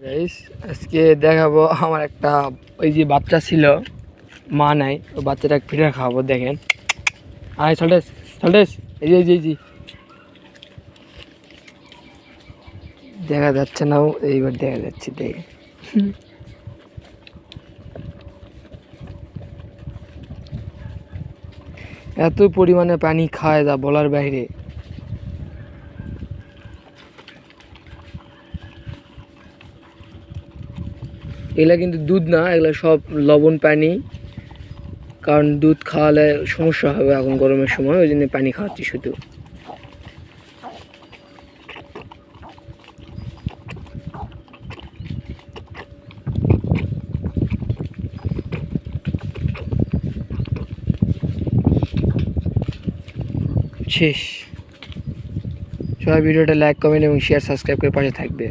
Guys আজকে দেখাবো আমার একটা ওই যে বাচ্চা ছিল মা নাই ওই বাচ্চাটা ফিডার খাওয়াবো দেখেন আয় সল্টেস এই যে দেখা যাচ্ছে না এইবার দেখা যাচ্ছে দেখে এত পরিমাণে পানি খায় যা বলার বাইরে। এগুলা কিন্তু দুধ না, এগুলা সব লবণ পানি, কারণ দুধ খাওয়ালে সমস্যা হবে এখন গরমের সময়, ওই জন্য পানি খাওয়াচ্ছি শুধু। শেষ। সবাই ভিডিওটা লাইক কমেন্ট এবং শেয়ার সাবস্ক্রাইব করে পাশে থাকবে।